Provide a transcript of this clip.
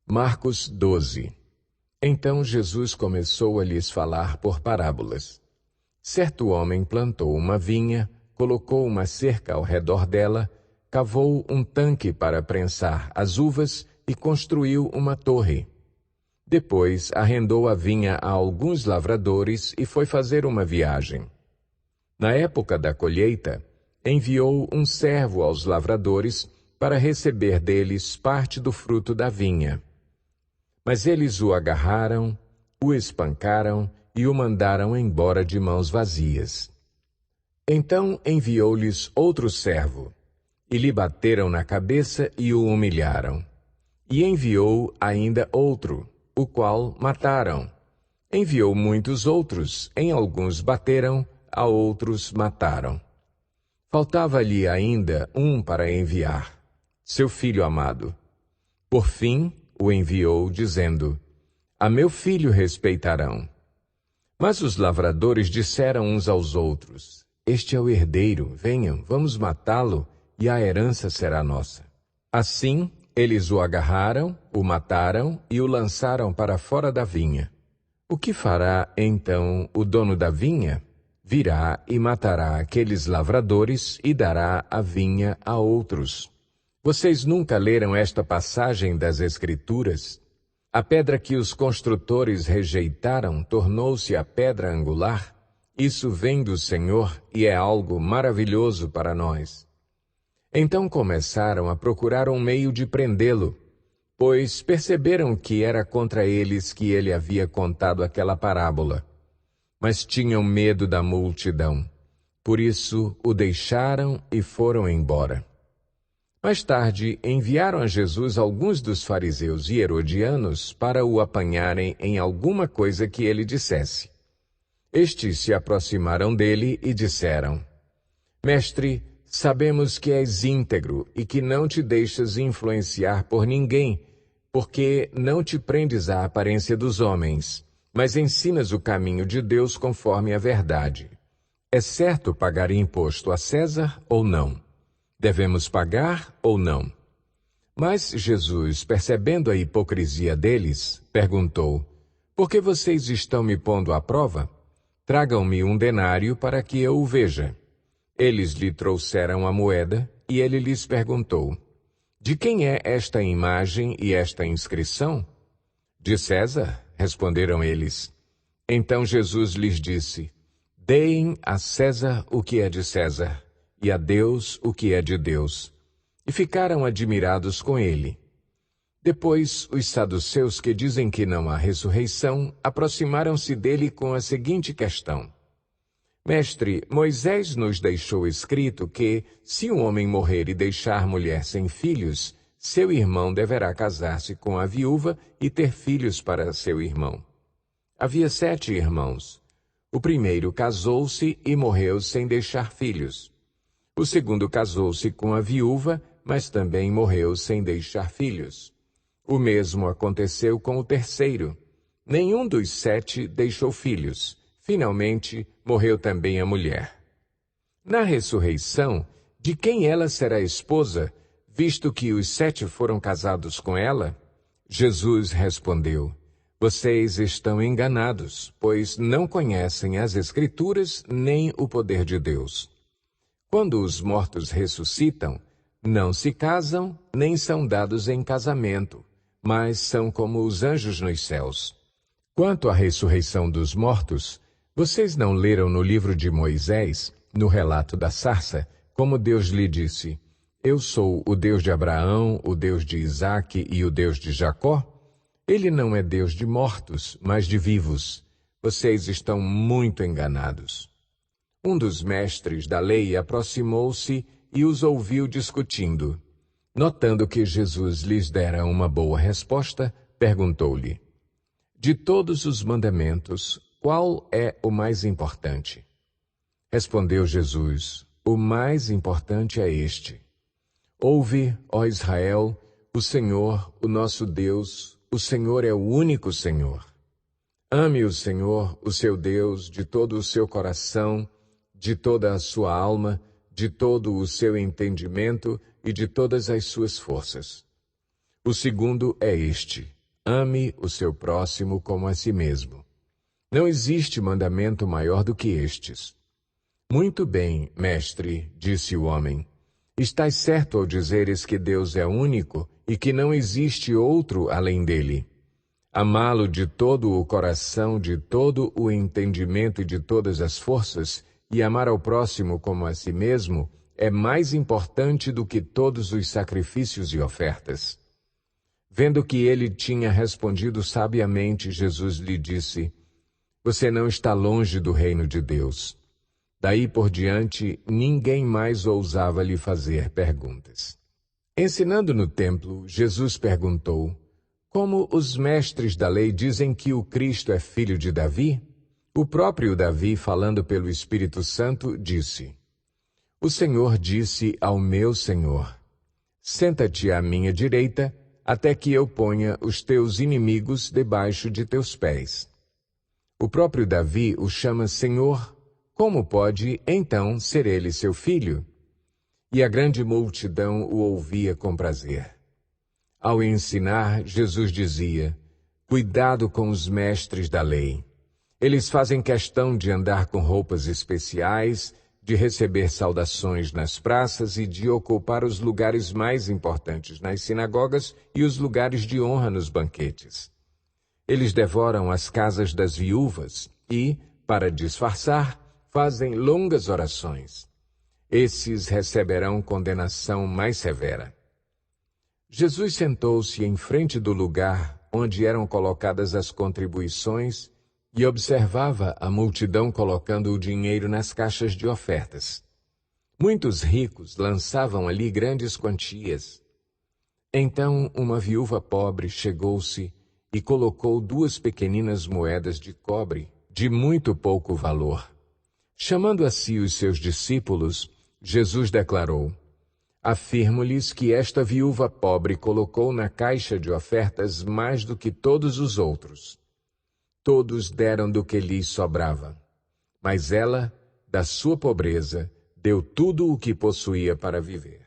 Marcos 12. Então Jesus começou a lhes falar por parábolas. Certo homem plantou uma vinha, colocou uma cerca ao redor dela, cavou um tanque para prensar as uvas e construiu uma torre. Depois arrendou a vinha a alguns lavradores e foi fazer uma viagem. Na época da colheita, enviou um servo aos lavradores para receber deles parte do fruto da vinha. Mas eles o agarraram, o espancaram e o mandaram embora de mãos vazias. Então enviou-lhes outro servo, e lhe bateram na cabeça e o humilharam. E enviou ainda outro, o qual mataram. Enviou muitos outros, em alguns bateram, a outros mataram. Faltava-lhe ainda um para enviar, seu filho amado. Por fim, o enviou, dizendo: A meu filho respeitarão. Mas os lavradores disseram uns aos outros: Este é o herdeiro, venham, vamos matá-lo, e a herança será nossa. Assim, eles o agarraram, o mataram e o lançaram para fora da vinha. O que fará, então, o dono da vinha? Virá e matará aqueles lavradores e dará a vinha a outros. Vocês nunca leram esta passagem das Escrituras? A pedra que os construtores rejeitaram tornou-se a pedra angular. Isso vem do Senhor e é algo maravilhoso para nós. Então começaram a procurar um meio de prendê-lo, pois perceberam que era contra eles que ele havia contado aquela parábola. Mas tinham medo da multidão. Por isso o deixaram e foram embora. Mais tarde, enviaram a Jesus alguns dos fariseus e herodianos para o apanharem em alguma coisa que ele dissesse. Estes se aproximaram dele e disseram: Mestre, sabemos que és íntegro e que não te deixas influenciar por ninguém, porque não te prendes à aparência dos homens, mas ensinas o caminho de Deus conforme a verdade. É certo pagar imposto a César ou não? Devemos pagar ou não? Mas Jesus, percebendo a hipocrisia deles, perguntou: Por que vocês estão me pondo à prova? Tragam-me um denário para que eu o veja. Eles lhe trouxeram a moeda e ele lhes perguntou: De quem é esta imagem e esta inscrição? De César, responderam eles. Então Jesus lhes disse: Deem a César o que é de César, e a Deus o que é de Deus. E ficaram admirados com ele. Depois, os saduceus, que dizem que não há ressurreição, aproximaram-se dele com a seguinte questão: Mestre, Moisés nos deixou escrito que, se um homem morrer e deixar mulher sem filhos, seu irmão deverá casar-se com a viúva e ter filhos para seu irmão. Havia 7 irmãos. O primeiro casou-se e morreu sem deixar filhos. O segundo casou-se com a viúva, mas também morreu sem deixar filhos. O mesmo aconteceu com o terceiro. Nenhum dos 7 deixou filhos. Finalmente, morreu também a mulher. Na ressurreição, de quem ela será esposa, visto que os 7 foram casados com ela? Jesus respondeu: Vocês estão enganados, pois não conhecem as Escrituras nem o poder de Deus. Quando os mortos ressuscitam, não se casam, nem são dados em casamento, mas são como os anjos nos céus. Quanto à ressurreição dos mortos, vocês não leram no livro de Moisés, no relato da sarça, como Deus lhe disse: Eu sou o Deus de Abraão, o Deus de Isaque e o Deus de Jacó? Ele não é Deus de mortos, mas de vivos. Vocês estão muito enganados. Um dos mestres da lei aproximou-se e os ouviu discutindo. Notando que Jesus lhes dera uma boa resposta, perguntou-lhe: De todos os mandamentos, qual é o mais importante? Respondeu Jesus: O mais importante é este: Ouve, ó Israel, o Senhor, o nosso Deus, o Senhor é o único Senhor. Ame o Senhor, o seu Deus, de todo o seu coração, de toda a sua alma, de todo o seu entendimento e de todas as suas forças. O segundo é este: ame o seu próximo como a si mesmo. Não existe mandamento maior do que estes. Muito bem, mestre, disse o homem. Estás certo ao dizeres que Deus é único e que não existe outro além dele. Amá-lo de todo o coração, de todo o entendimento e de todas as forças, e amar ao próximo como a si mesmo, é mais importante do que todos os sacrifícios e ofertas. Vendo que ele tinha respondido sabiamente, Jesus lhe disse: Você não está longe do reino de Deus. Daí por diante, ninguém mais ousava lhe fazer perguntas. Ensinando no templo, Jesus perguntou: Como os mestres da lei dizem que o Cristo é filho de Davi? O próprio Davi, falando pelo Espírito Santo, disse: O Senhor disse ao meu Senhor: Senta-te à minha direita, até que eu ponha os teus inimigos debaixo de teus pés. O próprio Davi o chama Senhor. Como pode, então, ser ele seu filho? E a grande multidão o ouvia com prazer. Ao ensinar, Jesus dizia: Cuidado com os mestres da lei. Eles fazem questão de andar com roupas especiais, de receber saudações nas praças e de ocupar os lugares mais importantes nas sinagogas e os lugares de honra nos banquetes. Eles devoram as casas das viúvas e, para disfarçar, fazem longas orações. Esses receberão condenação mais severa. Jesus sentou-se em frente do lugar onde eram colocadas as contribuições e observava a multidão colocando o dinheiro nas caixas de ofertas. Muitos ricos lançavam ali grandes quantias. Então uma viúva pobre chegou-se e colocou 2 pequeninas moedas de cobre, de muito pouco valor. Chamando a si os seus discípulos, Jesus declarou: Afirmo-lhes que esta viúva pobre colocou na caixa de ofertas mais do que todos os outros. Todos deram do que lhes sobrava, mas ela, da sua pobreza, deu tudo o que possuía para viver.